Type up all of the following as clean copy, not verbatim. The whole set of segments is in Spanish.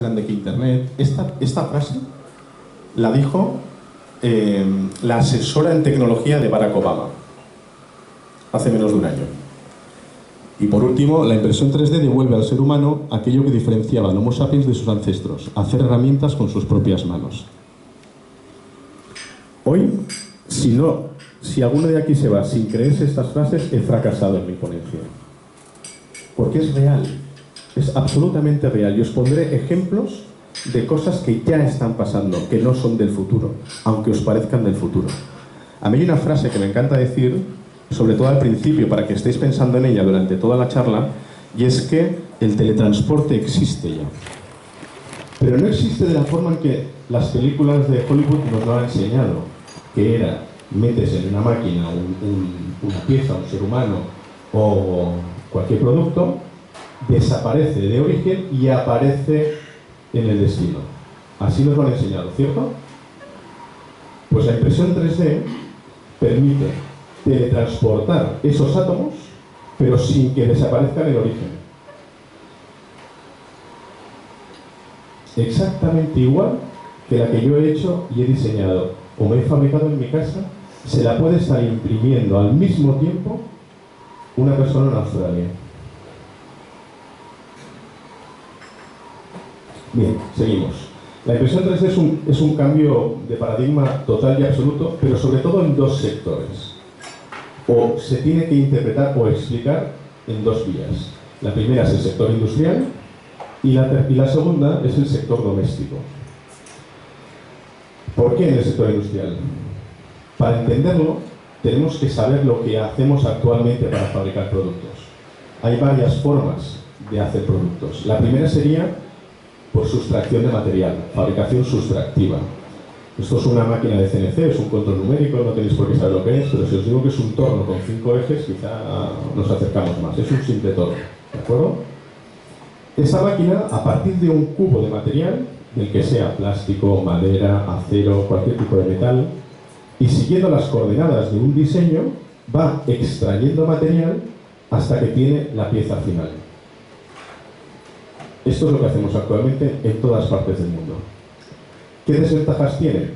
grande que Internet. Esta frase la dijo la asesora en tecnología de Barack Obama hace menos de un año. Y por último, la impresión 3D devuelve al ser humano aquello que diferenciaba al Homo sapiens de sus ancestros: hacer herramientas con sus propias manos. Hoy, si alguno de aquí se va sin creerse estas frases, he fracasado en mi ponencia. Porque es real, es absolutamente real. Y os pondré ejemplos de cosas que ya están pasando, que no son del futuro, aunque os parezcan del futuro. A mí hay una frase que me encanta decir, sobre todo al principio, para que estéis pensando en ella durante toda la charla, y es que el teletransporte existe ya. Pero no existe de la forma en que las películas de Hollywood nos lo han enseñado, que era, metes en una máquina una pieza, un ser humano o cualquier producto, desaparece de origen y aparece en el destino. Así nos lo han enseñado, ¿cierto? Pues la impresión 3D permite teletransportar esos átomos, pero sin que desaparezcan en el origen. Exactamente igual que la que yo he hecho y he diseñado o me he fabricado en mi casa, se la puede estar imprimiendo al mismo tiempo una persona en Australia. Bien, seguimos. La impresión 3D es un cambio de paradigma total y absoluto, pero sobre todo en dos sectores. O se tiene que interpretar o explicar en dos vías. La primera es el sector industrial y la segunda es el sector doméstico. ¿Por qué en el sector industrial? Para entenderlo, tenemos que saber lo que hacemos actualmente para fabricar productos. Hay varias formas de hacer productos. La primera sería por sustracción de material, fabricación sustractiva. Esto es una máquina de CNC, es un control numérico, no tenéis por qué saber lo que es, pero si os digo que es un torno con 5 ejes, quizá nos acercamos más. Es un simple torno, ¿de acuerdo? Esta máquina, a partir de un cubo de material, del que sea plástico, madera, acero, cualquier tipo de metal, y siguiendo las coordenadas de un diseño, va extrayendo material hasta que tiene la pieza final. Esto es lo que hacemos actualmente en todas partes del mundo. ¿Qué desventajas tiene?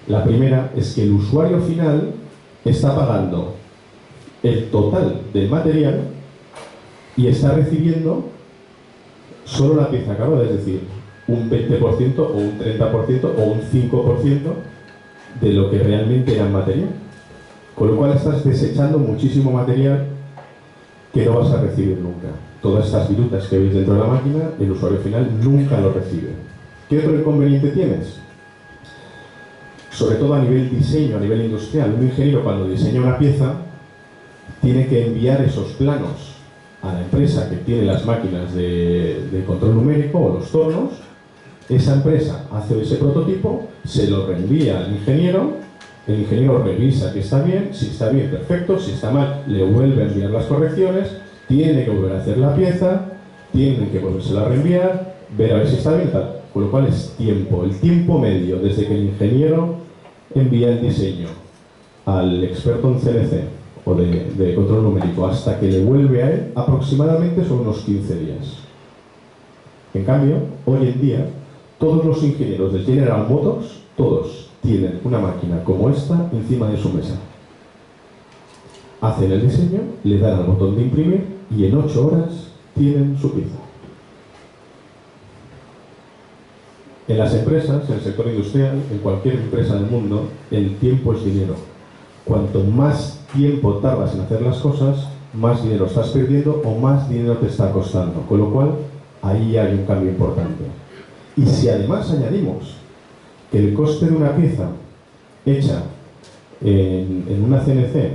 La primera es que el usuario final está pagando el total del material y está recibiendo solo la pieza acabada, es decir, un 20% o un 30% o un 5% de lo que realmente era material. Con lo cual estás desechando muchísimo material que no vas a recibir nunca. Todas estas virutas que veis dentro de la máquina, el usuario final nunca lo recibe. ¿Qué otro inconveniente tienes? Sobre todo a nivel diseño, a nivel industrial. Un ingeniero, cuando diseña una pieza, tiene que enviar esos planos a la empresa que tiene las máquinas de control numérico o los tornos. Esa empresa hace ese prototipo, se lo reenvía al ingeniero, el ingeniero revisa que está bien, si está bien, perfecto, si está mal, le vuelve a enviar las correcciones, tiene que volver a hacer la pieza, tienen que volvérsela a reenviar, ver a ver si está bien, tal. Con lo cual es tiempo, el tiempo medio desde que el ingeniero envía el diseño al experto en CNC o de control numérico hasta que le vuelve a él, aproximadamente son unos 15 días. En cambio, hoy en día, todos los ingenieros de General Motors, todos tienen una máquina como esta encima de su mesa. Hacen el diseño, le dan al botón de imprimir y en 8 horas tienen su pieza. En las empresas, en el sector industrial, en cualquier empresa del mundo, el tiempo es dinero. Cuanto más tiempo tardas en hacer las cosas, más dinero estás perdiendo o más dinero te está costando. Con lo cual, ahí hay un cambio importante. Y si además añadimos que el coste de una pieza hecha en una CNC,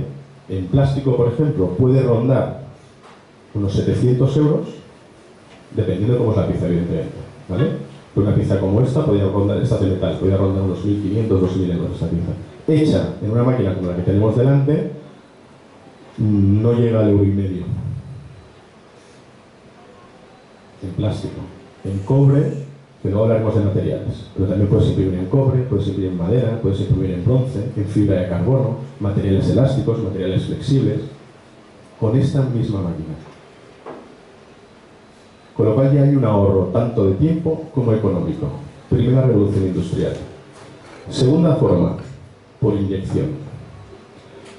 en plástico por ejemplo, puede rondar unos 700 euros, dependiendo de cómo es la pieza, evidentemente, ¿vale? Una pieza como esta podría rondar, esta de metal, podría rondar unos 1.500, 2.000 euros esta pieza. Hecha en una máquina como la que tenemos delante, no llega al €1,5 en plástico. En cobre, que luego hablaremos de materiales, pero también puedes imprimir en cobre, puedes imprimir en madera, puedes imprimir en bronce, en fibra de carbono, materiales elásticos, materiales flexibles, con esta misma máquina. Con lo cual ya hay un ahorro tanto de tiempo como económico. Primera revolución industrial. Segunda forma, por inyección.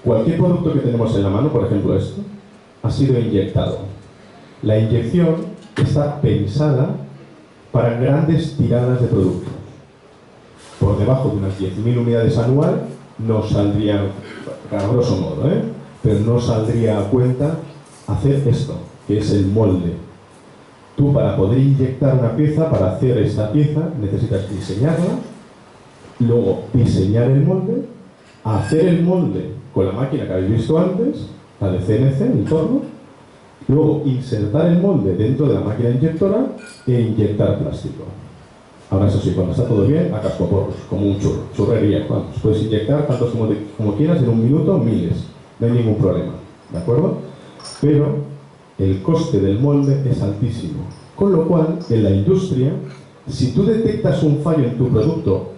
Cualquier producto que tenemos en la mano, por ejemplo esto, ha sido inyectado. La inyección está pensada para grandes tiradas de productos. Por debajo de unas 10.000 unidades anual no saldría, a grosso modo, pero no saldría a cuenta hacer esto, que es el molde. Tú, para poder inyectar una pieza, para hacer esta pieza, necesitas diseñarla, luego diseñar el molde, hacer el molde con la máquina que habéis visto antes, la de CNC, el torno, luego insertar el molde dentro de la máquina inyectora e inyectar plástico. Ahora, eso sí, cuando está todo bien, a cascoporros, como un churro, churrería. Vamos, puedes inyectar tantos como quieras, en un minuto, miles. No hay ningún problema, ¿de acuerdo? Pero el coste del molde es altísimo. Con lo cual, en la industria, si tú detectas un fallo en tu producto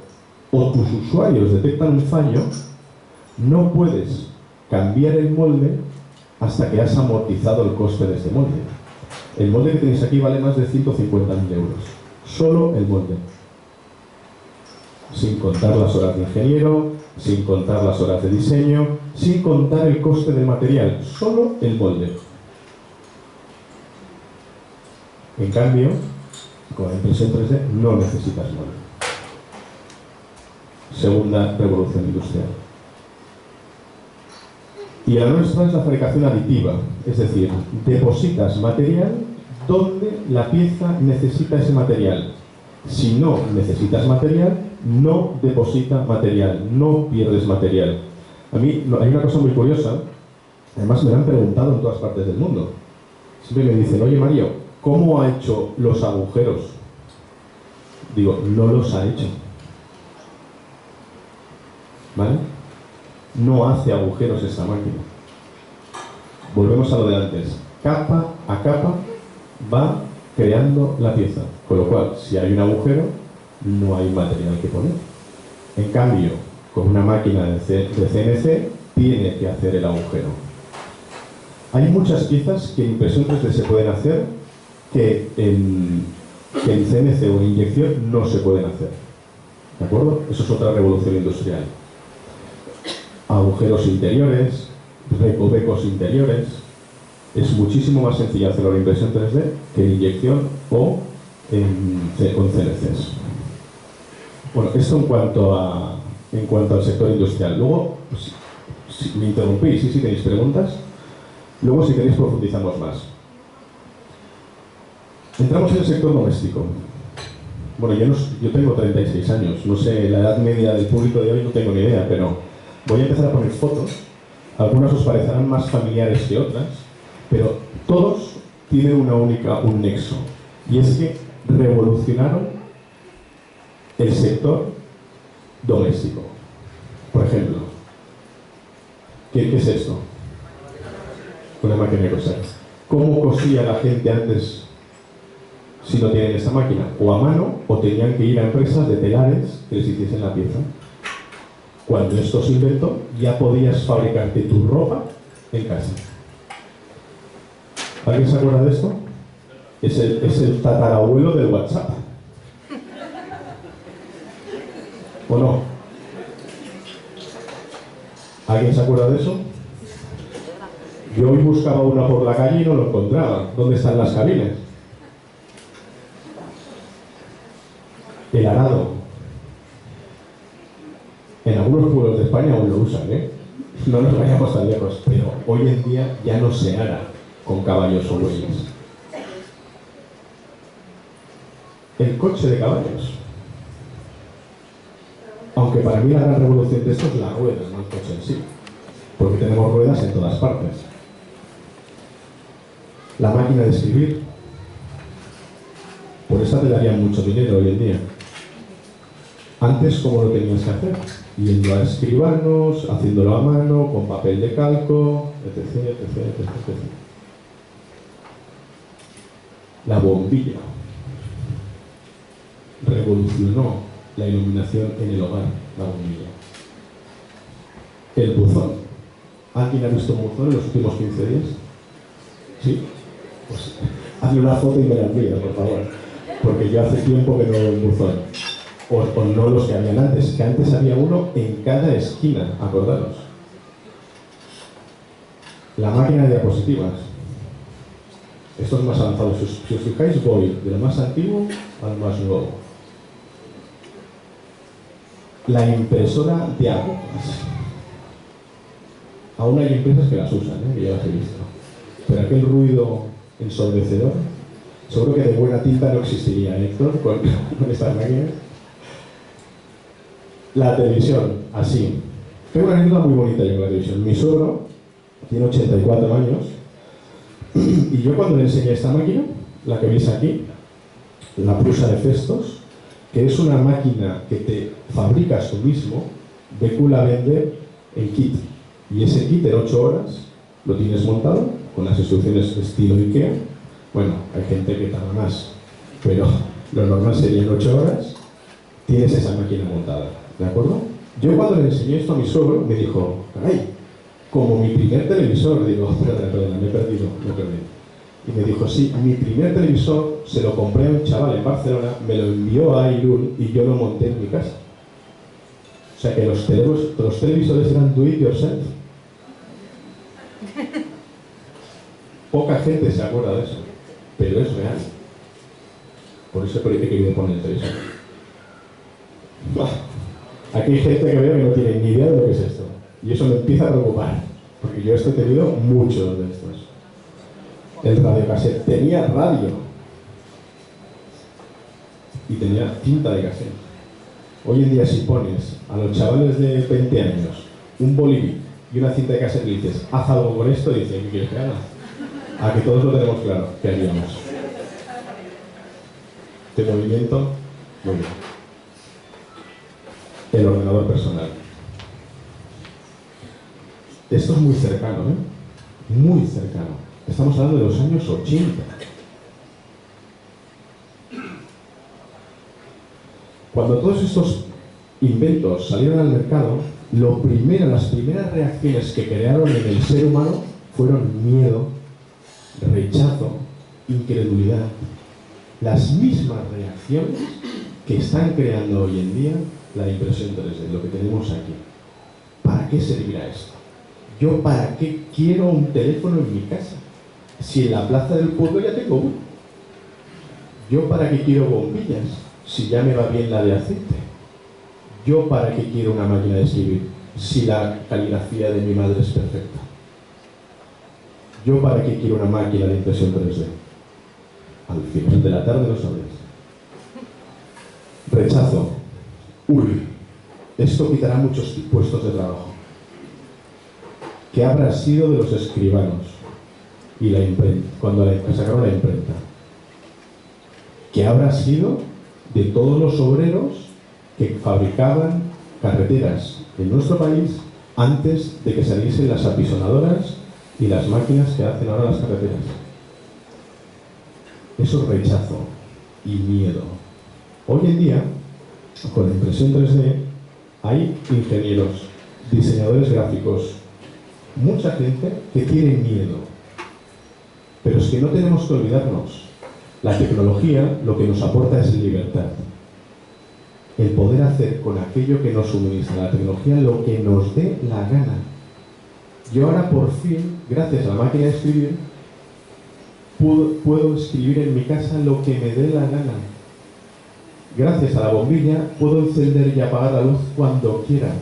o tus usuarios detectan un fallo, no puedes cambiar el molde hasta que has amortizado el coste de ese molde. El molde que tenéis aquí vale más de 150.000 euros. Solo el molde. Sin contar las horas de ingeniero, sin contar las horas de diseño, sin contar el coste del material. Solo el molde. En cambio, con la impresión 3D no necesitas molde. Segunda revolución industrial. Y la nuestra es la fabricación aditiva, es decir, depositas material donde la pieza necesita ese material. Si no necesitas material, no deposita material, no pierdes material. A mí hay una cosa muy curiosa, además me lo han preguntado en todas partes del mundo. Siempre me dicen, oye Mario, ¿cómo ha hecho los agujeros? Digo, no los ha hecho. ¿Vale? No hace agujeros esta máquina. Volvemos a lo de antes. Capa a capa va creando la pieza. Con lo cual, si hay un agujero, no hay material que poner. En cambio, con una máquina de CNC, tiene que hacer el agujero. Hay muchas piezas que en impresión 3D se pueden hacer que en CNC o en inyección no se pueden hacer. ¿De acuerdo? Eso es otra revolución industrial. Agujeros interiores, recovecos interiores. Es muchísimo más sencillo hacerlo en impresión 3D que en inyección o con CNCs. Bueno, esto en cuanto al sector industrial. Luego, pues, si me interrumpís, si tenéis preguntas, luego si queréis profundizamos más. Entramos en el sector doméstico. Bueno, yo tengo 36 años, no sé, la edad media del público de hoy no tengo ni idea, pero voy a empezar a poner fotos. Algunas os parecerán más familiares que otras, pero todos tienen un nexo, y es que revolucionaron el sector doméstico. Por ejemplo, ¿qué es esto? Una máquina de coser. ¿Cómo cosía la gente antes si no tienen esa máquina? O a mano, o tenían que ir a empresas de telares que les hiciesen la pieza. Cuando esto se inventó, ya podías fabricarte tu ropa en casa. ¿Alguien se acuerda de esto? Es el tatarabuelo del WhatsApp. ¿O no? ¿Alguien se acuerda de eso? Yo hoy buscaba una por la calle y no lo encontraba. ¿Dónde están las cabinas? El arado. En algunos pueblos de España aún lo usan, ¿eh? No nos vayamos tan lejos, pero hoy en día ya no se ara con caballos o bueyes. El coche de caballos. Aunque para mí la gran revolución de esto es la rueda, no el coche en sí. Porque tenemos ruedas en todas partes. La máquina de escribir. Por esta te darían mucho dinero hoy en día. Antes, ¿cómo lo tenías que hacer? Yendo a escribanos, haciéndolo a mano, con papel de calco, etc, etc, etc, etc. La bombilla revolucionó la iluminación en el hogar, la bombilla. El buzón. ¿Alguien ha visto un buzón en los últimos 15 días? ¿Sí? Pues hazle una foto y me la envía, por favor. Porque yo hace tiempo que no veo un buzón. O no los que habían antes, que antes había uno en cada esquina, acordaros. La máquina de diapositivas. Esto es más avanzado. Si os fijáis, voy de lo más antiguo al más nuevo. La impresora de agujas. Aún hay empresas que las usan, que ya las he visto. Pero aquel ruido ensordecedor, seguro que de buena tinta no existiría, Héctor, con estas máquinas. La televisión, así. Tengo una anécdota muy bonita yo con la televisión. Mi suegro tiene 84 años y yo cuando le enseñé esta máquina, la que veis aquí, la Prusa de Festos, que es una máquina que te fabricas tú mismo, BQ la vende en kit. Y ese kit en 8 horas lo tienes montado con las instrucciones estilo IKEA. Bueno, hay gente que tarda más, pero lo normal serían 8 horas. Tienes esa máquina montada, ¿de acuerdo? Yo cuando le enseñé esto a mi suegro me dijo, caray, como mi primer televisor. Digo, perdona, me he perdido. Y me dijo, sí, mi primer televisor se lo compré a un chaval en Barcelona, me lo envió a Irún y yo lo monté en mi casa. O sea que los televisores eran do it yourself. Poca gente se acuerda de eso, pero es real. Por eso parece que viene poner el televisor. Aquí hay gente que veo que no tiene ni idea de lo que es esto. Y eso me empieza a preocupar, porque yo he tenido muchos de estos. El radiocassette tenía radio y tenía cinta de cassette. Hoy en día si pones a los chavales de 20 años un bolivic y una cinta de cassette y dices, haz algo con esto, y dicen, ¿qué quieres que haga? A que todos lo tenemos claro, ¿qué haríamos? ¿Qué movimiento? Muy bien. El ordenador personal. Esto es muy cercano, ¿eh? Muy cercano. Estamos hablando de los años 80. Cuando todos estos inventos salieron al mercado, las primeras reacciones que crearon en el ser humano fueron miedo, rechazo, incredulidad. Las mismas reacciones que están creando hoy en día la impresión 3D, lo que tenemos aquí. ¿Para qué servirá esto? ¿Yo para qué quiero un teléfono en mi casa? Si en la plaza del pueblo ya tengo uno. ¿Yo para qué quiero bombillas? Si ya me va bien la de aceite. ¿Yo para qué quiero una máquina de escribir? Si la caligrafía de mi madre es perfecta. ¿Yo para qué quiero una máquina de impresión 3D? Al final de la tarde lo sabréis. Rechazo. Uy, esto quitará muchos puestos de trabajo. ¿Qué habrá sido de los escribanos y la imprenta, cuando sacaron la imprenta? ¿Qué habrá sido de todos los obreros que fabricaban carreteras en nuestro país antes de que saliesen las apisonadoras y las máquinas que hacen ahora las carreteras? Eso es rechazo y miedo. Hoy en día, con la impresión 3D, hay ingenieros, diseñadores gráficos, mucha gente que tiene miedo. Pero es que no tenemos que olvidarnos. La tecnología lo que nos aporta es libertad. El poder hacer con aquello que nos suministra la tecnología lo que nos dé la gana. Yo ahora por fin, gracias a la máquina de escribir, puedo escribir en mi casa lo que me dé la gana. Gracias a la bombilla puedo encender y apagar la luz cuando quiera.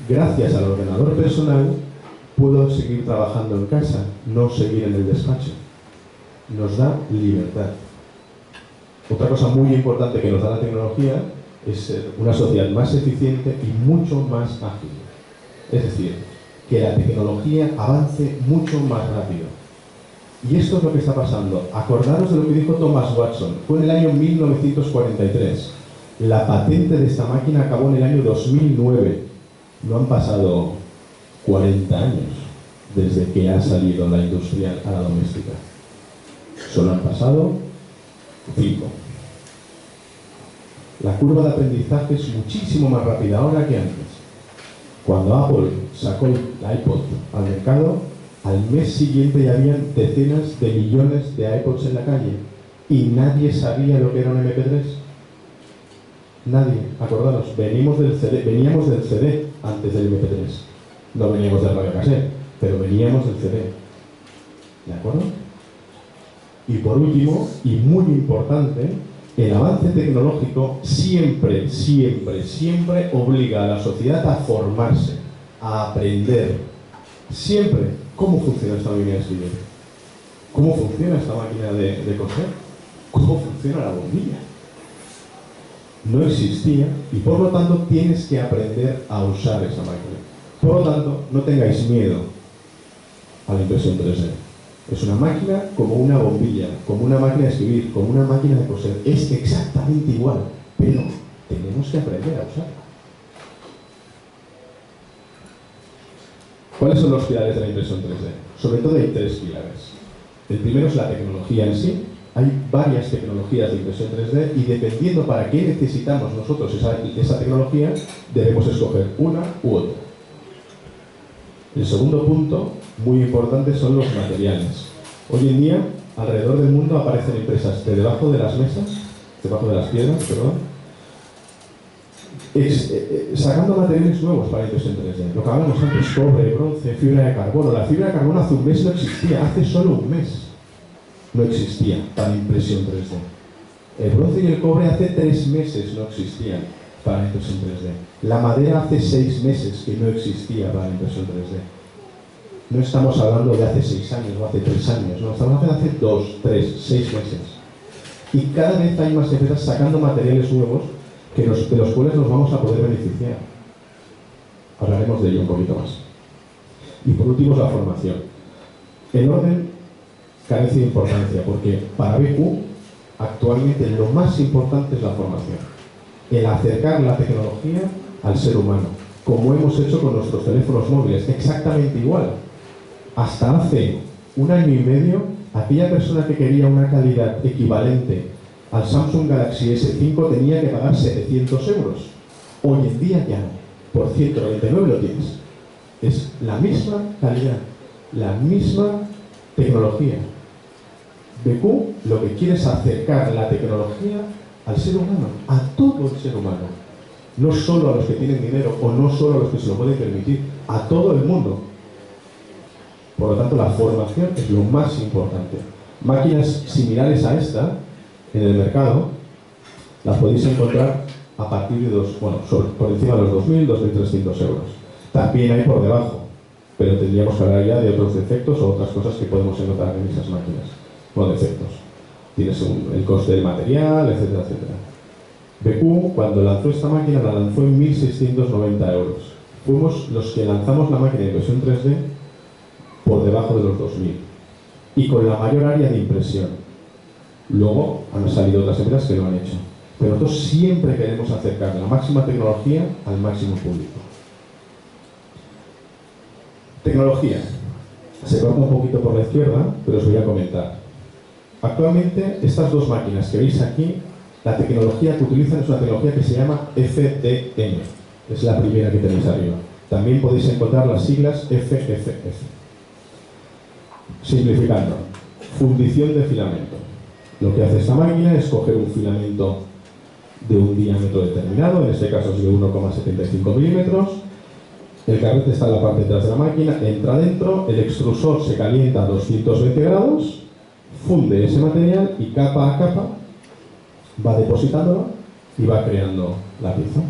Gracias al ordenador personal puedo seguir trabajando en casa, no seguir en el despacho. Nos da libertad. Otra cosa muy importante que nos da la tecnología es ser una sociedad más eficiente y mucho más ágil. Es decir, que la tecnología avance mucho más rápido. Y esto es lo que está pasando. Acordaros de lo que dijo Thomas Watson. Fue en el año 1943. La patente de esta máquina acabó en el año 2009. No han pasado 40 años desde que ha salido la industrial a la doméstica. Solo han pasado 5. La curva de aprendizaje es muchísimo más rápida ahora que antes. Cuando Apple sacó el iPod al mercado, Al mes siguiente ya habían decenas de millones de iPods en la calle y nadie sabía lo que era un MP3. Nadie, acordaros, veníamos del CD antes del MP3. No veníamos del radio cassette, pero veníamos del CD. ¿De acuerdo? Y por último, y muy importante, el avance tecnológico siempre, siempre, siempre obliga a la sociedad a formarse, a aprender. Siempre. ¿Cómo funciona esta máquina de escribir? ¿Cómo funciona esta máquina de coser? ¿Cómo funciona la bombilla? No existía y por lo tanto tienes que aprender a usar esa máquina. Por lo tanto, no tengáis miedo a la impresión 3D. Es una máquina como una bombilla, como una máquina de escribir, como una máquina de coser. Es exactamente igual, pero tenemos que aprender a usarla. ¿Cuáles son los pilares de la impresión 3D? Sobre todo hay tres pilares. El primero es la tecnología en sí. Hay varias tecnologías de impresión 3D y dependiendo para qué necesitamos nosotros esa tecnología, debemos escoger una u otra. El segundo punto, muy importante, son los materiales. Hoy en día, alrededor del mundo aparecen empresas de debajo de las mesas, debajo de las piedras, perdón, sacando materiales nuevos para impresión 3D. Lo que hablamos antes, cobre, bronce, fibra de carbono. La fibra de carbono hace un mes no existía, hace solo un mes no existía para impresión 3D. El bronce y el cobre hace 3 meses no existían para impresión 3D. La madera hace 6 meses que no existía para impresión 3D. No estamos hablando de hace 6 años o hace 3 años, no, estamos hablando de hace 2, 3, 6 meses. Y cada vez hay más empresas sacando materiales nuevos de los cuales nos vamos a poder beneficiar. Hablaremos de ello un poquito más. Y por último, la formación. El orden carece de importancia porque para BQ actualmente lo más importante es la formación. El acercar la tecnología al ser humano, como hemos hecho con nuestros teléfonos móviles, exactamente igual. Hasta hace 1 año y medio, aquella persona que quería una calidad equivalente al Samsung Galaxy S5 tenía que pagar 700 euros. Hoy en día ya no. Por 199 lo tienes. Es la misma calidad, la misma tecnología. BQ lo que quiere es acercar la tecnología al ser humano, a todo el ser humano. No solo a los que tienen dinero o no solo a los que se lo pueden permitir, a todo el mundo. Por lo tanto, la formación es lo más importante. Máquinas similares a esta en el mercado las podéis encontrar a partir de por encima de los 2.000, 2.300 euros. También hay por debajo, pero tendríamos que hablar ya de otros defectos o otras cosas que podemos encontrar en esas máquinas. Bueno, defectos. Tienes el coste del material, etcétera, etcétera. BQ, cuando lanzó esta máquina, la lanzó en 1.690 euros. Fuimos los que lanzamos la máquina de impresión 3D por debajo de los 2.000 y con la mayor área de impresión. Luego han salido otras empresas que lo han hecho. Pero nosotros siempre queremos acercar la máxima tecnología al máximo público. Tecnología. Se corta un poquito por la izquierda, pero os voy a comentar. Actualmente, estas dos máquinas que veis aquí, la tecnología que utilizan es una tecnología que se llama FDM. Es la primera que tenéis arriba. También podéis encontrar las siglas FFF. Simplificando, fundición de filamento. Lo que hace esta máquina es coger un filamento de un diámetro determinado, en este caso es de 1,75 milímetros. El carrete está en la parte de atrás de la máquina, entra dentro, el extrusor se calienta a 220 grados, funde ese material y capa a capa va depositándolo y va creando la pieza.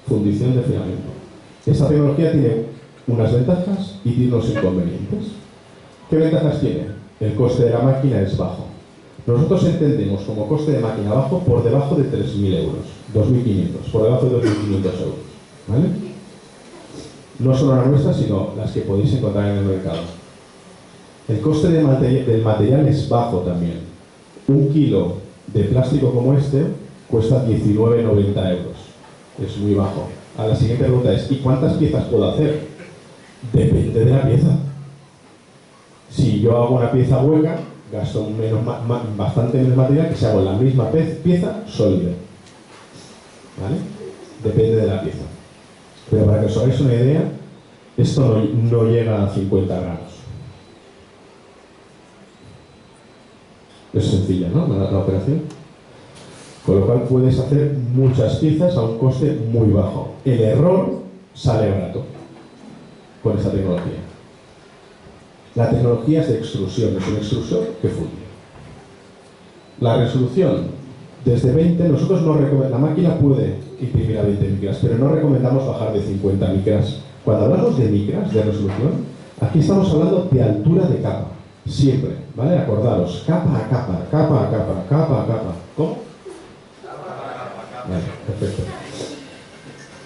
Fundición de filamento. Esta tecnología tiene unas ventajas y tiene unos inconvenientes. ¿Qué ventajas tiene? El coste de la máquina es bajo. Nosotros entendemos como coste de máquina bajo por debajo de 3.000 euros, 2.500, por debajo de 2.500 euros. ¿Vale? No solo las nuestras, sino las que podéis encontrar en el mercado. El coste del material es bajo también. 1 kilo de plástico como este cuesta 19,90 euros. Es muy bajo. A la siguiente pregunta es, ¿y cuántas piezas puedo hacer? Depende de la pieza. Si yo hago una pieza hueca, gasto bastante menos material que si hago la misma pieza sólida. ¿Vale? Depende de la pieza. Pero para que os hagáis una idea, Esto no llega a 50 gramos. Es sencilla, ¿no? La operación. Con lo cual puedes hacer muchas piezas a un coste muy bajo. El error sale barato con esta tecnología. La tecnología es de extrusión, es un extrusor que funde. La resolución, desde 20, nosotros no recomendamos, la máquina puede imprimir a 20 micras, pero no recomendamos bajar de 50 micras. Cuando hablamos de micras, de resolución, aquí estamos hablando de altura de capa, siempre, ¿vale? Acordaros, capa a capa, capa a capa, capa a capa. ¿Cómo? Vale, perfecto.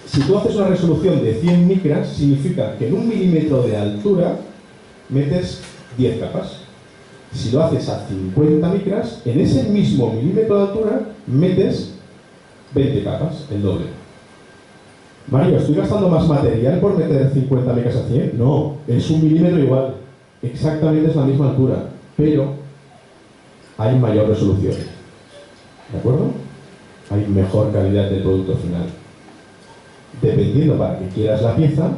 Si tú haces una resolución de 100 micras, significa que en 1 milímetro de altura metes 10 capas. Si lo haces a 50 micras, en ese mismo milímetro de altura metes 20 capas, el doble. Mario, ¿estoy gastando más material por meter 50 micras a 100? No, es 1 milímetro igual. Exactamente es la misma altura, pero hay mayor resolución. ¿De acuerdo? Hay mejor calidad del producto final. Dependiendo para que quieras la pieza,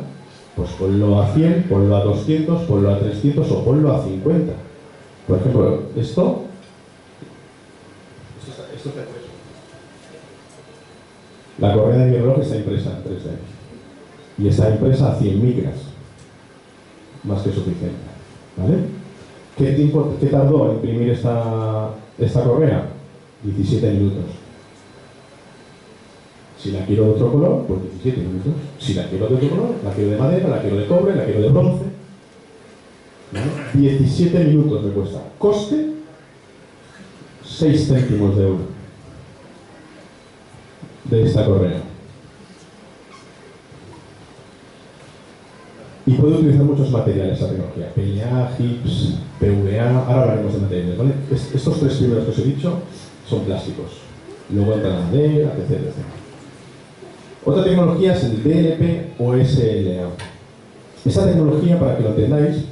pues ponlo a 100, ponlo a 200, ponlo a 300 o ponlo a 50. Por ejemplo, esto es la correa de mi reloj está impresa en 3D y está impresa a 100 micras, más que suficiente, ¿vale? ¿Qué tardó en imprimir esta correa? 17 minutos. Si la quiero de otro color, pues 17 minutos. Si la quiero de otro color, la quiero de madera, la quiero de cobre, la quiero de bronce. ¿Vale? 17 minutos me cuesta. Coste, 6 céntimos de euro de esta correa. Y puede utilizar muchos materiales esta tecnología. PLA, GIPS, PVA, ahora hablaremos de materiales, ¿vale? Estos 3 primeros que os he dicho son plásticos. Luego entra la madera, etc, etc. Otra tecnología es el DLP o SLA. Esta tecnología, para que lo entendáis,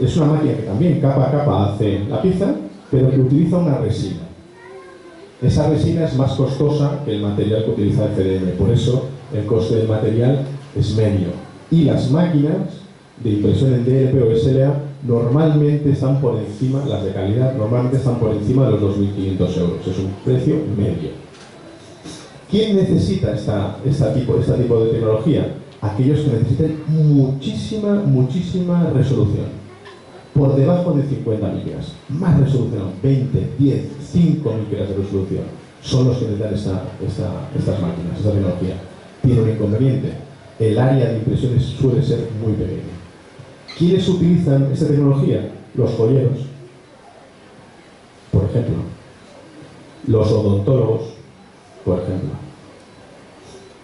es una máquina que también capa a capa hace la pieza, pero que utiliza una resina. Esa resina es más costosa que el material que utiliza FDM, por eso el coste del material es medio. Y las máquinas de impresión en DLP o SLA normalmente están por encima, las de calidad, normalmente están por encima de los 2.500 euros. Es un precio medio. ¿Quién necesita este tipo de tecnología? Aquellos que necesiten muchísima resolución. Por debajo de 50 micras. Más resolución, 20, 10, 5 micras de resolución. Son los que necesitan estas máquinas, esta tecnología. Tiene un inconveniente. El área de impresión suele ser muy pequeña. ¿Quiénes utilizan esta tecnología? Los joyeros, por ejemplo. Los odontólogos, por ejemplo.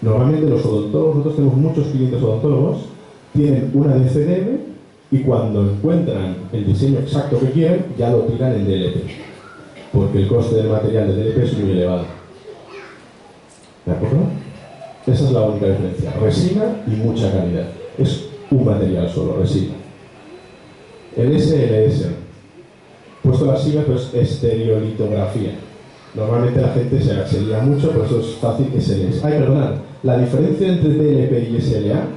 Normalmente los odontólogos, nosotros tenemos muchos clientes odontólogos, tienen una de FDM y cuando encuentran el diseño exacto que quieren, ya lo tiran en DLP. Porque el coste del material de DLP es muy elevado. ¿De acuerdo? Esa es la única diferencia. Resina y mucha calidad. Es un material solo, resina. El SLS, puesto la sigla, pues estereolitografía. Normalmente la gente se lía mucho, por eso es fácil SLS. Ay, perdonad, la diferencia entre DLP y SLA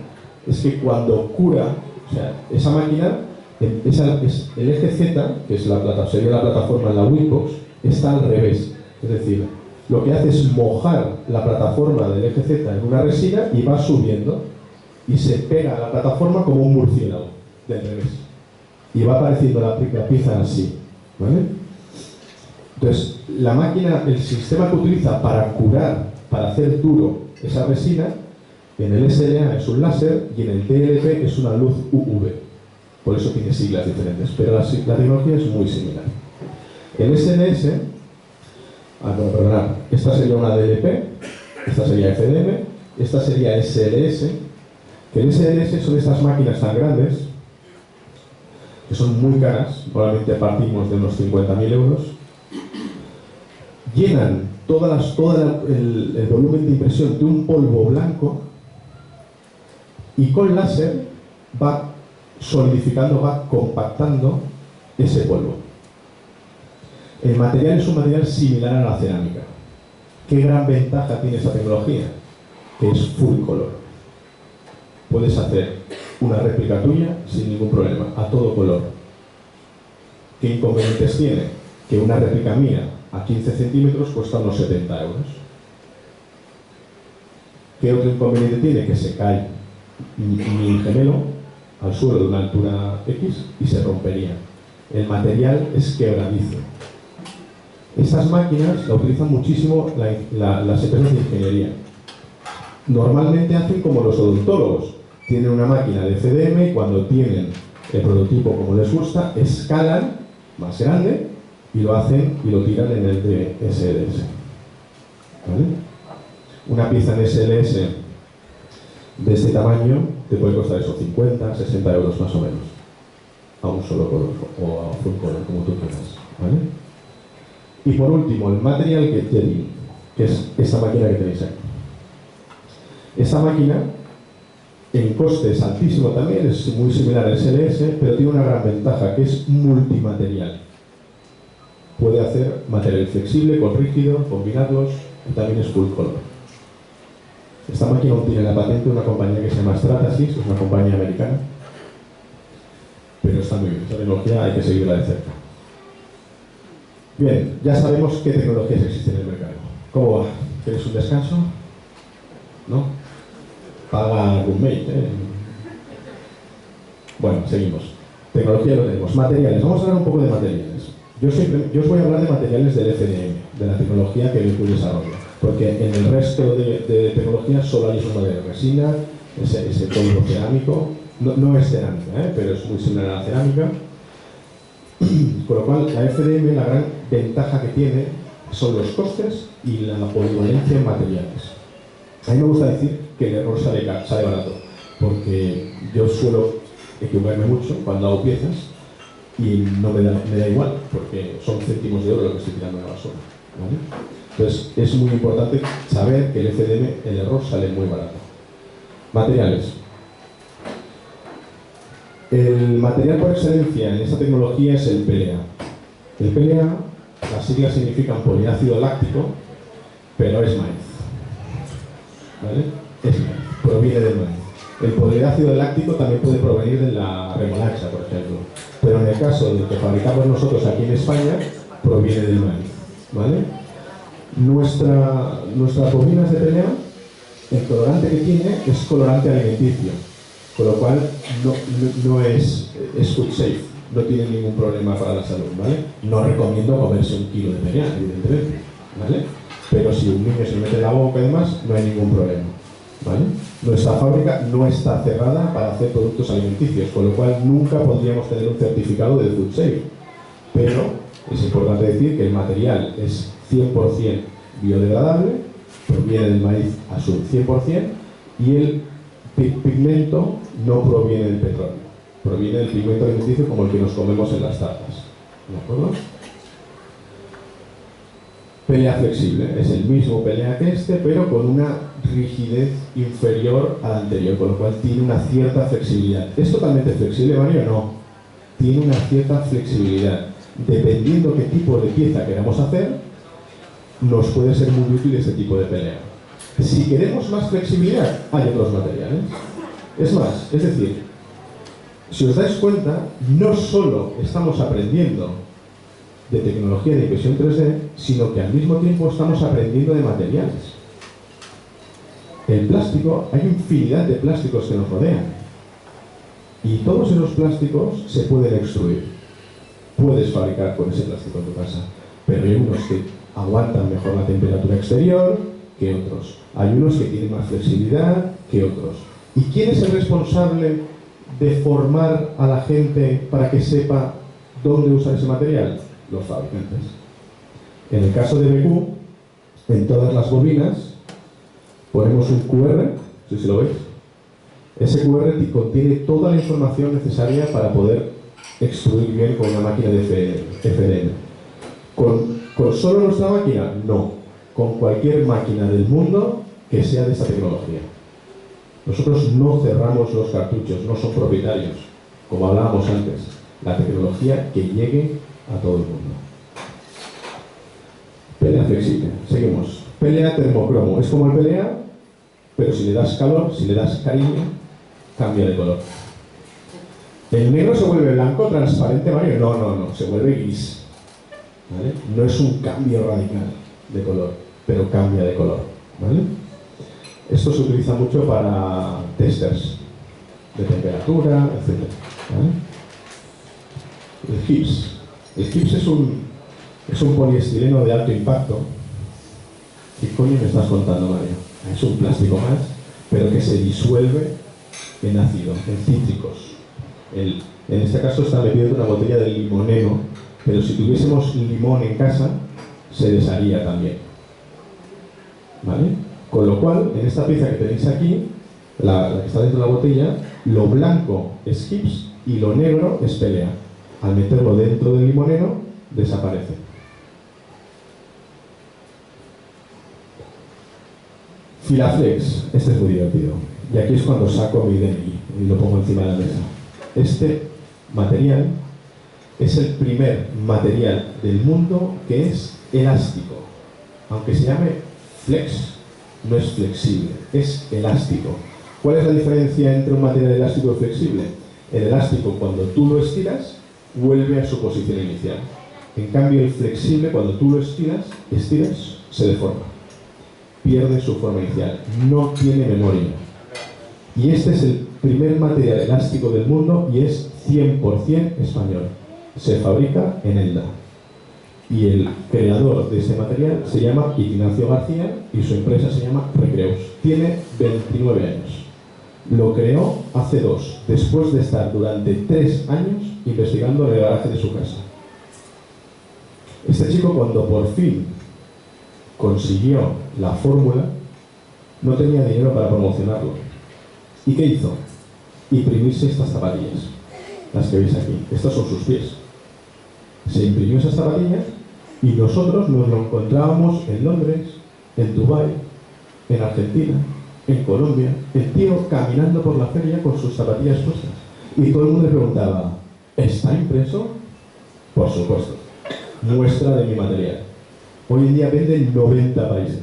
es que cuando cura, o sea, esa máquina, el eje Z, que es sería la plataforma en la Winbox, está al revés. Es decir, lo que hace es mojar la plataforma del eje Z en una resina y va subiendo y se pega a la plataforma como un murciélago del revés. Y va apareciendo la pieza así, ¿vale? Entonces, la máquina, el sistema que utiliza para curar, para hacer duro esa resina, en el SLA es un láser y en el DLP es una luz UV. Por eso tiene siglas diferentes, pero la tecnología es muy similar. El SLS, perdonad, esta sería una DLP, esta sería FDM, esta sería SLS, que el SLS son estas máquinas tan grandes, que son muy caras, probablemente partimos de unos 50.000 euros, llenan todo el volumen de impresión de un polvo blanco y con láser va solidificando, va compactando ese polvo. El material es un material similar a la cerámica. ¿Qué gran ventaja tiene esta tecnología? Que es full color. puedes hacer una réplica tuya sin ningún problema, a todo color. ¿Qué inconvenientes tiene? Que una réplica mía a 15 centímetros cuesta unos 70 euros. ¿Qué otro inconveniente tiene? Que se cae mi gemelo al suelo de una altura X y se rompería. El material es quebradizo. Estas máquinas la utilizan muchísimo las empresas de ingeniería. Normalmente hacen como los odontólogos. Tienen una máquina de FDM y cuando tienen el prototipo como les gusta, escalan más grande y lo hacen y lo tiran en el de SLS. ¿Vale? Una pieza en SLS de este tamaño te puede costar eso, 50, 60 euros más o menos. A un solo color o a full color, como tú quieras. ¿Vale? Y por último, el material jetting, que es esta máquina que tenéis aquí. Esta máquina, en coste es altísimo también, es muy similar al SLS, pero tiene una gran ventaja, que es multimaterial. Puede hacer material flexible, con rígido, combinarlos, y también es full color. Esta máquina tiene la patente de una compañía que se llama Stratasys, que es una compañía americana, pero está muy bien, esta tecnología hay que seguirla de cerca. Bien, ya sabemos qué tecnologías existen en el mercado. ¿Cómo va? ¿Quieres un descanso? ¿No? Paga roommate, ¿eh? Bueno, seguimos. Tecnología lo tenemos. Materiales. Vamos a hablar un poco de materiales. Yo os voy a hablar de materiales del FDM, de la tecnología que Becu desarrolla. Porque en el resto de tecnologías solo hay esos materiales. Resina, ese polvo cerámico. No es cerámica, pero es muy similar a la cerámica. Con lo cual, la FDM, la gran ventaja que tiene son los costes y la polivalencia en materiales. A mí me gusta decir que el error sale barato, porque yo suelo equivocarme mucho cuando hago piezas y no me da igual, porque son céntimos de oro lo que estoy tirando a la basura. ¿Vale? Entonces, es muy importante saber que el FDM, el error sale muy barato. Materiales. El material por excelencia en esta tecnología es el PLA. El PLA, las siglas significan poliácido láctico, pero es maíz. ¿Vale? Es maíz, proviene del maíz. El poliácido láctico también puede provenir de la remolacha, por ejemplo. Pero en el caso del que fabricamos nosotros aquí en España, proviene del maíz. ¿Vale? Nuestras bobinas de PLA, el colorante que tiene es colorante alimenticio. Con lo cual no es food safe, no tiene ningún problema para la salud, ¿vale? No recomiendo comerse 1 kilo de PLA, evidentemente, ¿vale? Pero si un niño se lo mete en la boca y demás, no hay ningún problema, ¿vale? Nuestra fábrica no está cerrada para hacer productos alimenticios, con lo cual nunca podríamos tener un certificado de food safe. Pero es importante decir que el material es 100% biodegradable, proviene del maíz a su 100%, y el pigmento no proviene del petróleo, proviene del pigmento alimenticio como el que nos comemos en las tartas. ¿De acuerdo? PLA flexible, es el mismo PLA que este, pero con una rigidez inferior a la anterior, con lo cual tiene una cierta flexibilidad. ¿Es totalmente flexible, Mario? No. Tiene una cierta flexibilidad. Dependiendo qué tipo de pieza queramos hacer, nos puede ser muy útil este tipo de PLA. Si queremos más flexibilidad, hay otros materiales. Es más, es decir, si os dais cuenta, no solo estamos aprendiendo de tecnología de impresión 3D, sino que al mismo tiempo estamos aprendiendo de materiales. El plástico, hay infinidad de plásticos que nos rodean. Y todos esos plásticos se pueden extruir. Puedes fabricar con ese plástico en tu casa, pero hay unos que aguantan mejor la temperatura exterior que otros. Hay unos que tienen más flexibilidad que otros. ¿Y quién es el responsable de formar a la gente para que sepa dónde usar ese material? Los fabricantes. En el caso de Becu, en todas las bobinas ponemos un QR, si lo veis. Ese QR contiene toda la información necesaria para poder extruir bien con una máquina de FDM. ¿Con solo nuestra máquina? No. Con cualquier máquina del mundo que sea de esta tecnología. Nosotros no cerramos los cartuchos, no son propietarios, como hablábamos antes. La tecnología que llegue a todo el mundo. PLA flexible. Seguimos. PLA termocromo. Es como el PLA, pero si le das calor, si le das cariño, cambia de color. ¿El negro se vuelve blanco, transparente, Mario? No, se vuelve gris. ¿Vale? No es un cambio radical de color, pero cambia de color. ¿Vale? Esto se utiliza mucho para testers de temperatura, etc. ¿Vale? El gips. El gips es un poliestireno de alto impacto. ¿Qué coño me estás contando, Mario? Es un plástico más, pero que se disuelve en ácido, en cítricos. En este caso está metido en una botella de limoneno, pero si tuviésemos limón en casa, se desharía también. ¿Vale? Con lo cual, en esta pieza que tenéis aquí, la que está dentro de la botella, lo blanco es gips y lo negro es pelea. Al meterlo dentro del limoneno, desaparece. Filaflex, este es muy divertido. Y aquí es cuando saco mi DNI y lo pongo encima de la mesa. Este material es el primer material del mundo que es elástico. Aunque se llame flex, no es flexible, es elástico. ¿Cuál es la diferencia entre un material elástico y flexible? El elástico, cuando tú lo estiras, vuelve a su posición inicial. En cambio, el flexible, cuando tú lo estiras, se deforma. Pierde su forma inicial. No tiene memoria. Y este es el primer material elástico del mundo y es 100% español. Se fabrica en Elda. Y el creador de este material se llama Ignacio García y su empresa se llama Recreus. Tiene 29 años. Lo creó hace 2, después de estar durante 3 años investigando en el garaje de su casa. Este chico, cuando por fin consiguió la fórmula, no tenía dinero para promocionarlo. ¿Y qué hizo? Imprimirse estas zapatillas, las que veis aquí. Estos son sus pies. Se imprimió esas zapatillas y nosotros nos lo encontrábamos en Londres, en Dubái, en Argentina, en Colombia, el tío caminando por la feria con sus zapatillas puestas. Y todo el mundo le preguntaba, ¿está impreso? Por supuesto. Muestra de mi material. Hoy en día vende en 90 países.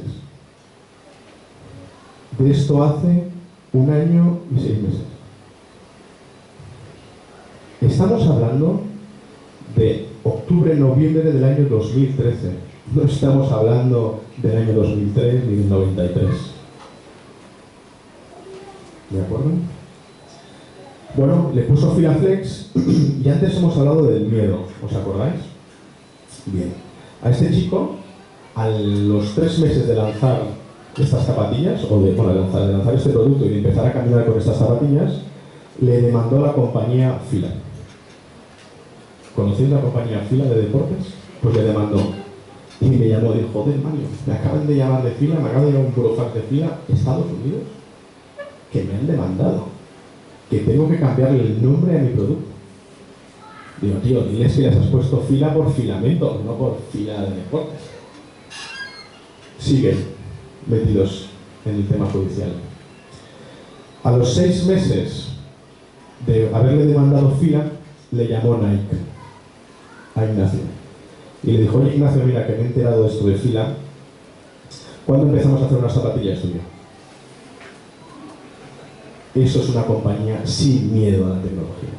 De esto hace 1 año y 6 meses. Estamos hablando de octubre-noviembre del año 2013. No estamos hablando del año 2003 ni del 93. ¿De acuerdo? Bueno, le puso Filaflex y antes hemos hablado del miedo. ¿Os acordáis? Bien. A este chico, a los 3 meses de lanzar estas zapatillas, o de lanzar este producto y de empezar a caminar con estas zapatillas, le demandó la compañía Fila. ¿Conocéis la compañía Fila de deportes? Pues le demandó. Y me llamó y dijo, joder, Mario, me acaban de llamar de Fila, me acaba de llegar un burofax de Fila, Estados Unidos, que me han demandado, que tengo que cambiarle el nombre a mi producto. Digo, tío, diles que les has puesto Fila por filamento, no por Fila de deportes. Siguen metidos en el tema judicial. A los 6 meses de haberle demandado Fila, le llamó Nike a Ignacio y le dijo, oye Ignacio, mira que me he enterado de esto de Fila, ¿cuándo empezamos a hacer unas zapatillas tuyas? Eso es una compañía sin miedo a la tecnología.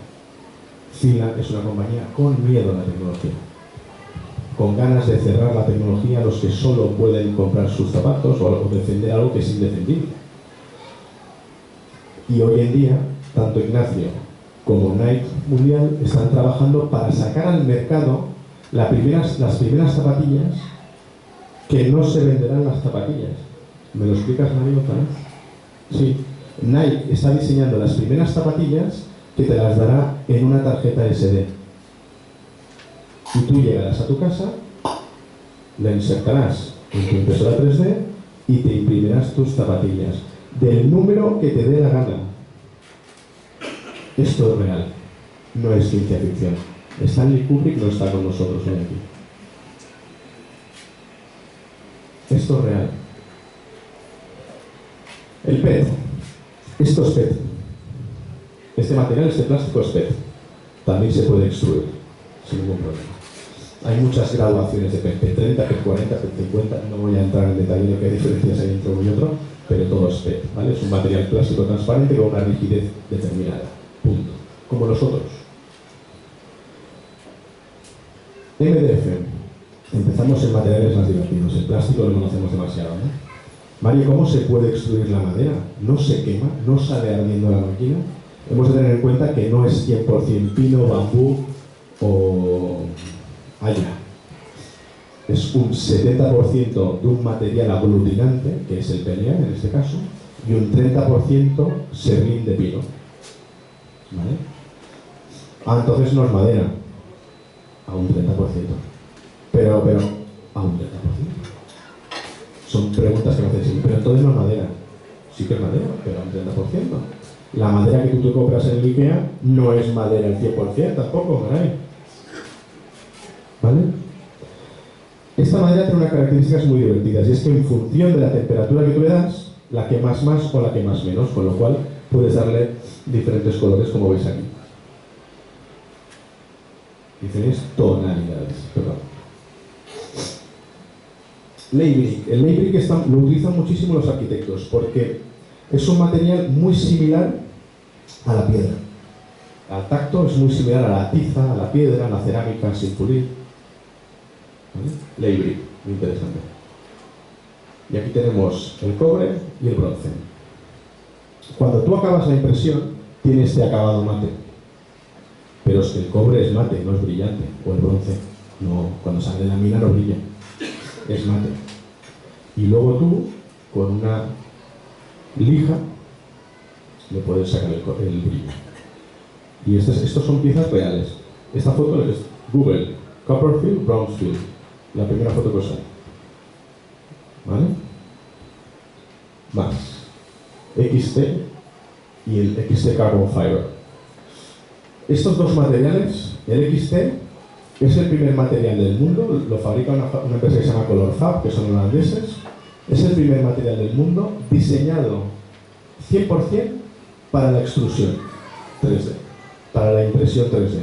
Fila es una compañía con miedo a la tecnología, con ganas de cerrar la tecnología a los que solo pueden comprar sus zapatos o defender algo que es indefendible. Y hoy en día, tanto Ignacio como Nike Mundial están trabajando para sacar al mercado las primeras zapatillas que no se venderán las zapatillas. ¿Me lo explicas, Mario, otra vez? Sí. Nike está diseñando las primeras zapatillas que te las dará en una tarjeta SD. Y tú llegarás a tu casa, la insertarás en tu impresora 3D y te imprimirás tus zapatillas del número que te dé la gana. Esto es real, no es ciencia ficción. Stanley Kubrick no está con nosotros hoy aquí. Esto es real. El PET. Esto es PET. Este material, este plástico es PET. También se puede extruir sin ningún problema. Hay muchas graduaciones de PET, PET 30, PET 40, PET 50. No voy a entrar en detalle de qué diferencias hay entre uno y otro, pero todo es PET, ¿vale? Es un material plástico transparente con una rigidez determinada. Punto. Como los otros. MDF. Empezamos en materiales más divertidos. El plástico lo conocemos demasiado, ¿no? Mario, ¿cómo se puede extruir la madera? ¿No se quema? ¿No sale ardiendo la máquina? Hemos de tener en cuenta que no es 100% pino, bambú o haya. Es un 70% de un material aglutinante, que es el PLA en este caso, y un 30% serrín de pino. ¿Vale? Ah, entonces no es madera. A un 30%. Pero a un 30%. Son preguntas que me hacen siempre. Pero entonces no es madera. Sí que es madera, pero a un 30%. La madera que tú te compras en el IKEA no es madera al 100% tampoco, caray. ¿Vale? Esta madera tiene unas características muy divertidas, y es que en función de la temperatura que tú le das, la quemas más o la quemas menos, con lo cual puedes darle diferentes colores, como veis aquí. Diferentes tonalidades, perdón. Ley-Brick. El Ley-Brick lo utilizan muchísimo los arquitectos, porque es un material muy similar a la piedra. Al tacto es muy similar a la tiza, a la piedra, a la cerámica sin pulir. ¿Vale? Ley-Brick, muy interesante. Y aquí tenemos el cobre y el bronce. Cuando tú acabas la impresión, tiene este acabado mate. Pero es que el cobre es mate, no es brillante. O el bronce, no, cuando sale de la mina no brilla. Es mate. Y luego tú, con una lija, le puedes sacar el brillo. Y estos son piezas reales. Esta foto es Google, Copperfield, Brownsfield. La primera foto que os sale. ¿Vale? Más. XT y el XT Carbon Fiber. Estos dos materiales, el XT es el primer material del mundo, lo fabrica una empresa que se llama Colorfab, que son holandeses. Es el primer material del mundo diseñado 100% para la extrusión 3D, para la impresión 3D.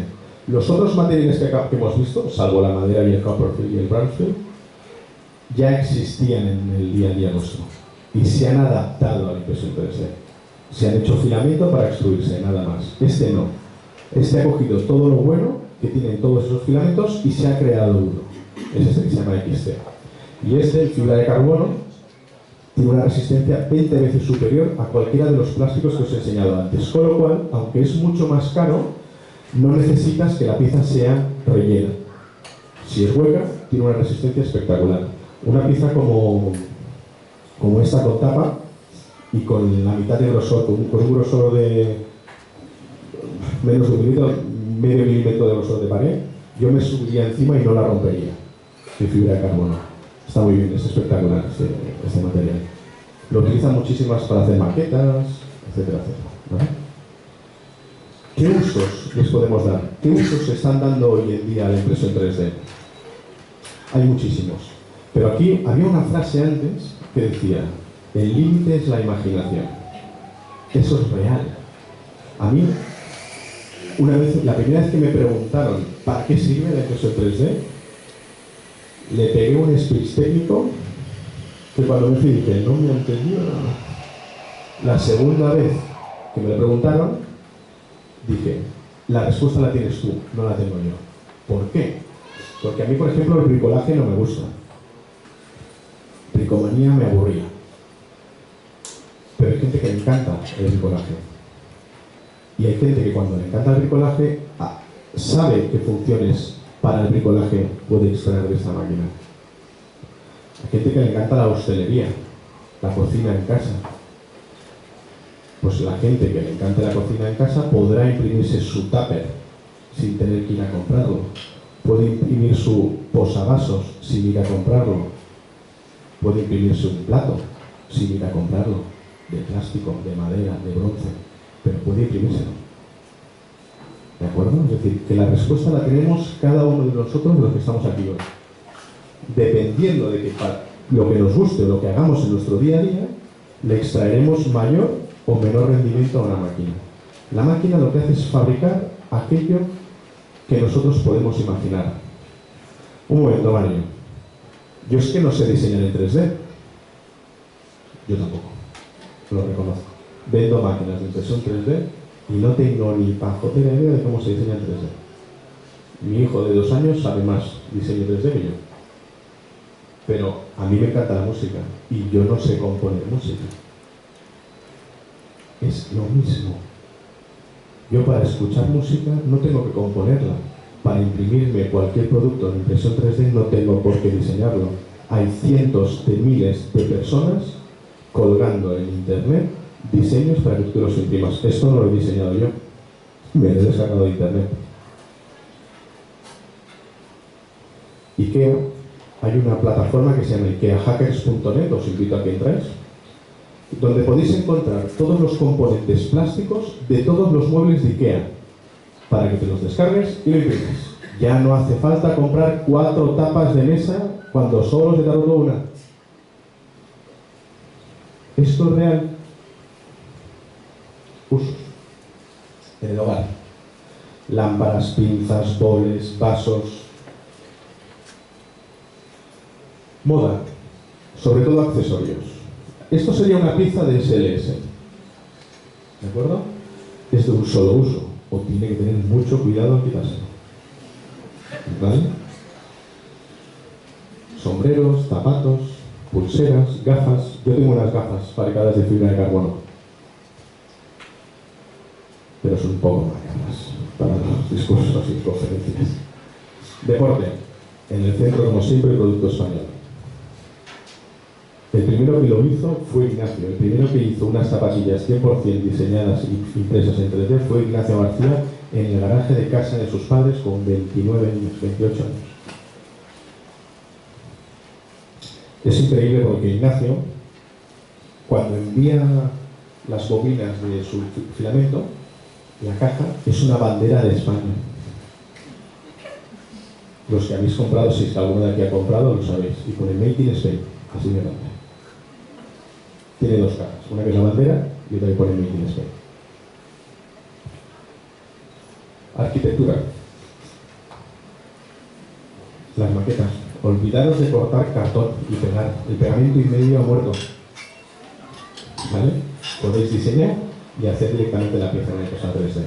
Los otros materiales que hemos visto, salvo la madera y el Copperfield y el Brownsfield, ya existían en el día a día nuestro y se han adaptado a la impresión 3D. Se han hecho filamento para extruirse, nada más. Este no. Este ha cogido todo lo bueno que tienen todos esos filamentos y se ha creado uno. Ese es el que se llama XT. Y este, en fibra de carbono, tiene una resistencia 20 veces superior a cualquiera de los plásticos que os he enseñado antes. Con lo cual, aunque es mucho más caro, no necesitas que la pieza sea rellena. Si es hueca, tiene una resistencia espectacular. Una pieza como esta con tapa y con la mitad de grosor, con un grosor de menos de medio milímetro de grosor de pared, yo me subiría encima y no la rompería. De fibra de carbono. Está muy bien, es espectacular este material. Lo utilizan muchísimas para hacer maquetas, etcétera, etcétera. ¿Vale? ¿Qué usos les podemos dar? ¿Qué usos se están dando hoy en día a la impresión 3D? Hay muchísimos. Pero aquí había una frase antes que decía: el límite es la imaginación. Eso es real. A mí, la primera vez que me preguntaron ¿para qué sirve la impresión 3D? Le pegué un speech técnico que cuando me dije, no me entendió nada. La segunda vez que me lo preguntaron, dije, la respuesta la tienes tú, no la tengo yo. ¿Por qué? Porque a mí, por ejemplo, el bricolaje no me gusta. Bricomanía me aburría. Pero hay gente que le encanta el bricolaje. Y hay gente que cuando le encanta el bricolaje sabe qué funciones para el bricolaje puede extraer de esta máquina. Hay gente que le encanta la hostelería, la cocina en casa. Pues la gente que le encanta la cocina en casa podrá imprimirse su tupper sin tener que ir a comprarlo. Puede imprimir su posavasos sin ir a comprarlo. Puede imprimirse un plato sin ir a comprarlo, de plástico, de madera, de bronce, pero puede imprimírselo. ¿De acuerdo? Es decir, que la respuesta la tenemos cada uno de nosotros, de los que estamos aquí hoy. Dependiendo de que lo que nos guste o lo que hagamos en nuestro día a día, le extraeremos mayor o menor rendimiento a una máquina. La máquina lo que hace es fabricar aquello que nosotros podemos imaginar. Un momento, Mario. Yo es que no sé diseñar en 3D. Yo tampoco. lo reconozco. Vendo máquinas de impresión 3D y no tengo ni pajotera idea de cómo se diseña en 3D. Mi hijo de 2 años sabe más diseño 3D que yo. Pero a mí me encanta la música y yo no sé componer música. Es lo mismo. Yo para escuchar música no tengo que componerla. Para imprimirme cualquier producto en impresión 3D no tengo por qué diseñarlo. Hay cientos de miles de personas colgando en internet diseños para que tú los imprimas. Esto no lo he diseñado yo. Me lo he descargado de internet. IKEA, hay una plataforma que se llama ikeahackers.net, os invito a que entráis, donde podéis encontrar todos los componentes plásticos de todos los muebles de IKEA, para que te los descargues y lo imprimes. Ya no hace falta comprar 4 tapas de mesa cuando solo te tardó una. Esto es real. Usos. En el hogar. Lámparas, pinzas, boles, vasos. Moda. Sobre todo accesorios. Esto sería una pieza de SLS. ¿De acuerdo? Es de un solo uso. O tiene que tener mucho cuidado al quitárselo. ¿Vale? Sombreros, zapatos, pulseras, gafas. Yo tengo unas gafas fabricadas de fibra de carbono. Pero son un poco macabras para los discursos y conferencias. Deporte. En el centro, como siempre, producto español. El primero que lo hizo fue Ignacio. El primero que hizo unas zapatillas 100% diseñadas y impresas en 3D fue Ignacio García en el garaje de casa de sus padres con 29 años, 28 años. Es increíble porque Ignacio, cuando envía las bobinas de su filamento, la caja es una bandera de España. Los que habéis comprado, si es que alguno de aquí ha comprado, lo sabéis. Y pone Made in Spain, así de grande. Tiene 2 cajas, una que es la bandera y otra que pone Made in Spain. Arquitectura. Las maquetas. Olvidaros de cortar cartón y pegar. El pegamento inmedio ha muerto. ¿Vale? Podéis diseñar y hacer directamente la pieza en impresora 3D.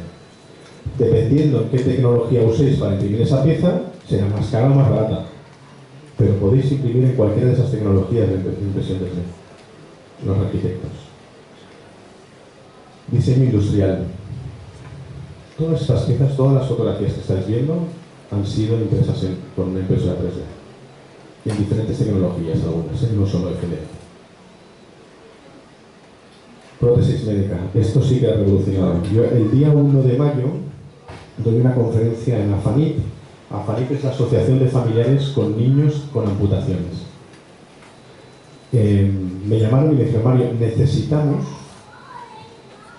Dependiendo en qué tecnología uséis para imprimir esa pieza, será más cara o más barata. Pero podéis imprimir en cualquiera de esas tecnologías de impresión 3D. Los arquitectos. Diseño industrial. Todas estas piezas, todas las fotografías que estáis viendo han sido impresas con una impresora 3D. En diferentes tecnologías algunas, no solo FD. Prótesis médica. Esto sí que ha revolucionado. Yo el día 1 de mayo doy una conferencia en AFANIT. AFANIT es la Asociación de Familiares con Niños con Amputaciones. Me llamaron y me dijeron: Mario, necesitamos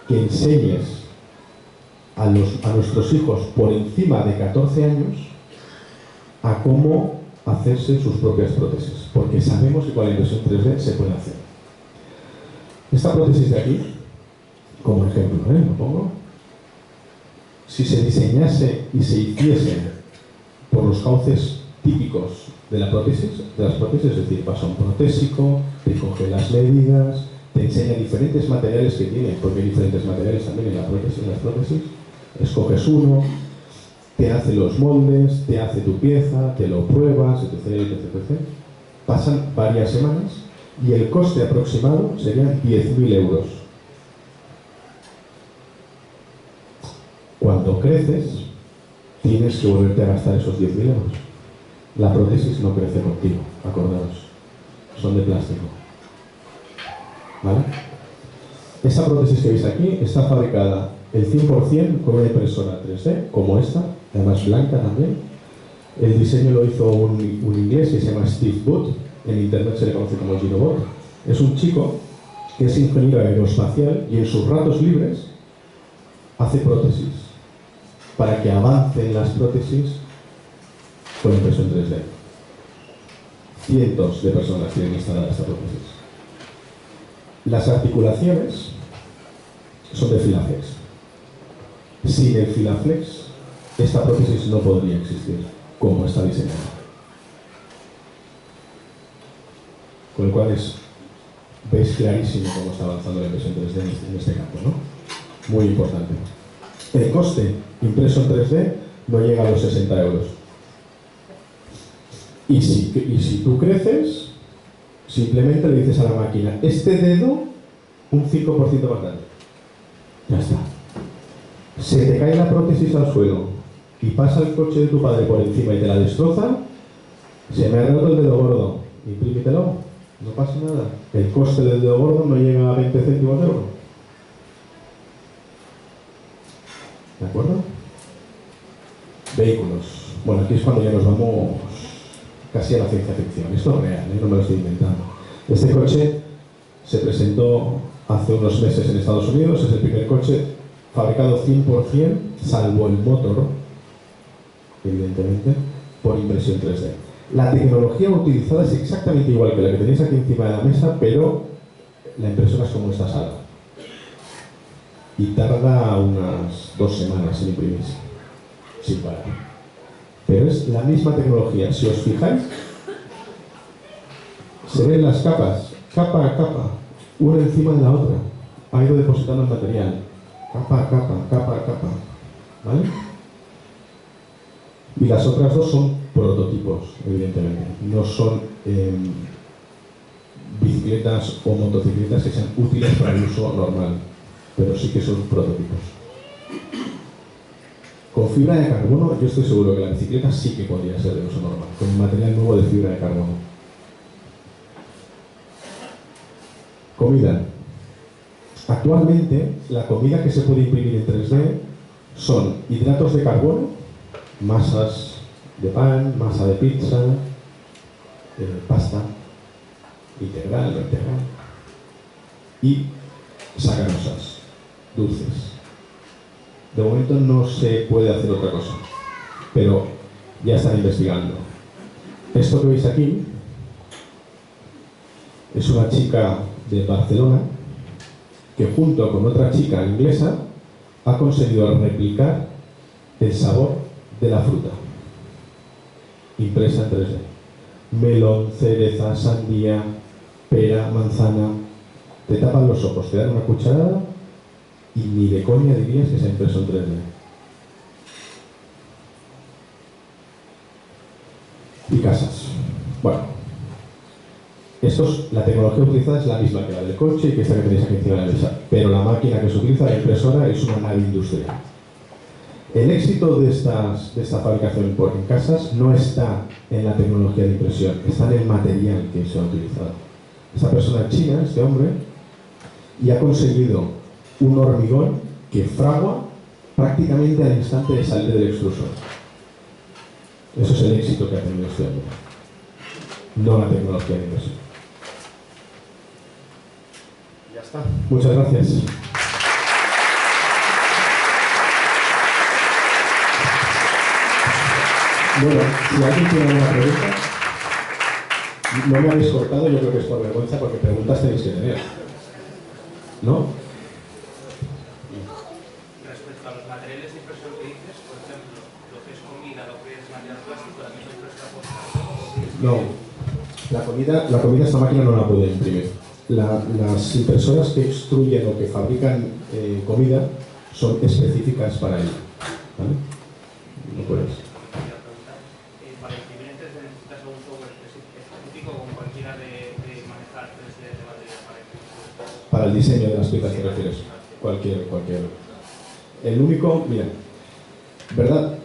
que enseñes a nuestros hijos por encima de 14 años a cómo hacerse sus propias prótesis, porque sabemos que con la impresión 3D se puede hacer. Esta prótesis de aquí, como ejemplo, lo pongo, si se diseñase y se hiciese por los cauces típicos de las prótesis, es decir, vas a un protésico, te coge las medidas, te enseña diferentes materiales que tiene, porque hay diferentes materiales también en las prótesis, escoges uno, te hace los moldes, te hace tu pieza, te lo pruebas, etc. Pasan varias semanas y el coste aproximado serían 10.000 euros. Cuando creces, tienes que volverte a gastar esos 10.000 euros. La prótesis no crece contigo, acordaos. Son de plástico. ¿Vale? Esta prótesis que veis aquí está fabricada el 100% con una impresora 3D, como esta, además blanca también. El diseño lo hizo un inglés que se llama Steve Booth, en internet se le conoce como Ginobot. Es un chico que es ingeniero aeroespacial y en sus ratos libres hace prótesis, para que avancen las prótesis con impresión 3D. Cientos de personas tienen instalada esta prótesis. Las articulaciones son de Filaflex. Sin el Filaflex, esta prótesis no podría existir como está diseñada. Con el cual es Veis clarísimo cómo está avanzando la impresión 3D en este campo, ¿no? Muy importante. El coste impreso en 3D no llega a los 60 euros. Y si tú creces, simplemente le dices a la máquina, este dedo un 5% más grande. Ya está. Se te cae la prótesis al suelo y pasa el coche de tu padre por encima y te la destroza, se me ha roto el dedo gordo, imprímitelo, no pasa nada. El coste del dedo gordo no llega a 20 céntimos de euro. ¿De acuerdo? Vehículos. Bueno, aquí es cuando ya nos vamos casi a la ciencia ficción. Esto es real, no me lo estoy inventando. Este coche se presentó hace unos meses en Estados Unidos, es el primer coche fabricado 100%, salvo el motor, evidentemente, por impresión 3D. La tecnología utilizada es exactamente igual que la que tenéis aquí encima de la mesa, pero la impresora es como esta sala. Y tarda unas 2 semanas en imprimirse, sin parar. Pero es la misma tecnología. Si os fijáis, se ven las capas, capa a capa, una encima de la otra. Ha ido depositando el material, capa a capa, capa a capa. ¿Vale? Y las otras dos son prototipos, evidentemente. No son bicicletas o motocicletas que sean útiles para el uso normal, pero sí que son prototipos. Con fibra de carbono, yo estoy seguro que la bicicleta sí que podría ser de uso normal, con un material nuevo de fibra de carbono. Comida. Actualmente, la comida que se puede imprimir en 3D son hidratos de carbono, masas de pan, masa de pizza, pasta, integral, no integral, y sacarosas, dulces. De momento no se puede hacer otra cosa, pero ya están investigando. Esto que veis aquí es una chica de Barcelona que junto con otra chica inglesa ha conseguido replicar el sabor de la fruta impresa en 3D. Melón, cereza, sandía, pera, manzana. Te tapan los ojos, te dan una cucharada y ni de coña dirías que se ha impreso en 3D. Y casas. Bueno, la tecnología utilizada es la misma que la del coche y que esta que tenéis aquí encima de la mesa, pero la máquina que se utiliza, la impresora, es una nave industrial. El éxito de esta fabricación en casas no está en la tecnología de impresión, está en el material que se ha utilizado. Esta persona es china, este hombre, y ha conseguido un hormigón que fragua prácticamente al instante de salir del extrusor. Eso es el éxito que ha tenido este hombre, no la tecnología de impresión. Ya está. Muchas gracias. Bueno, si alguien tiene alguna pregunta, no me habéis cortado, yo creo que es por vergüenza, porque preguntas tenéis que tener. ¿No? Respecto a los materiales de impresión que dices, por ejemplo, lo que es comida, lo que es material plástico, la misma impresora postal. No, la comida esta máquina no la puede imprimir. Las impresoras que extruyen o que fabrican comida son específicas para ello. ¿Vale? No puedes. Para imprimir en 3D necesitas un software específico con cualquiera de manejar 3D de batería para imprimir. Para el diseño de las piezas te refieres. Cualquier. El único, mira, ¿verdad?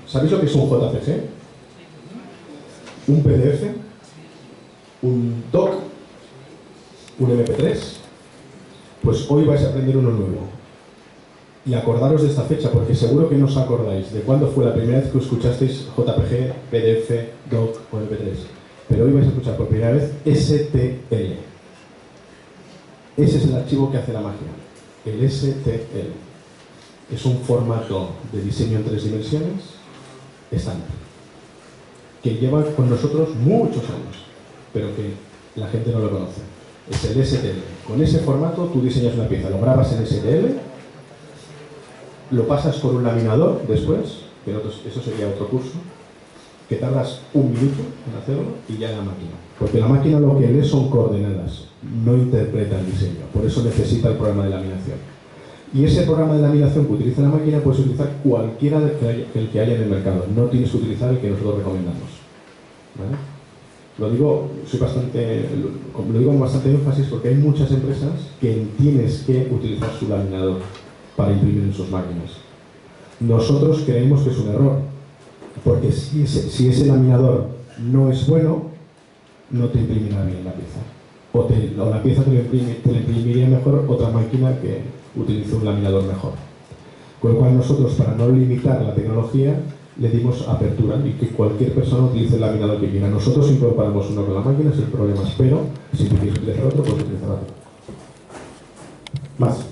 ¿Sabéis lo que es un JPG? Un PDF, un doc, un MP3. Pues hoy vais a aprender uno nuevo. Y acordaros de esta fecha, porque seguro que no os acordáis de cuándo fue la primera vez que escuchasteis JPG, PDF, doc o MP3. Pero hoy vais a escuchar por primera vez STL. Ese es el archivo que hace la máquina. El STL. Es un formato de diseño en 3 dimensiones estándar, que lleva con nosotros muchos años, pero que la gente no lo conoce. Es el STL. Con ese formato tú diseñas una pieza, lo grabas en STL, lo pasas por un laminador después, que eso sería otro curso, que tardas un minuto en hacerlo y ya en la máquina. Porque la máquina lo que lee son coordenadas, no interpreta el diseño. Por eso necesita el programa de laminación. Y ese programa de laminación que utiliza la máquina puedes utilizar cualquiera el que haya en el mercado. No tienes que utilizar el que nosotros recomendamos. ¿Vale? Lo digo con bastante énfasis porque hay muchas empresas que tienes que utilizar su laminador para imprimir en sus máquinas. Nosotros creemos que es un error, porque si ese laminador no es bueno, no te imprimirá bien la pieza. O la pieza te la imprimiría mejor otra máquina que utilice un laminador mejor. Con lo cual nosotros, para no limitar la tecnología, le dimos apertura y que cualquier persona utilice el laminador que quiera. Nosotros incorporamos uno con la máquina sin problemas, pero si tú quieres utilizar otro, puedes utilizar otro. Más.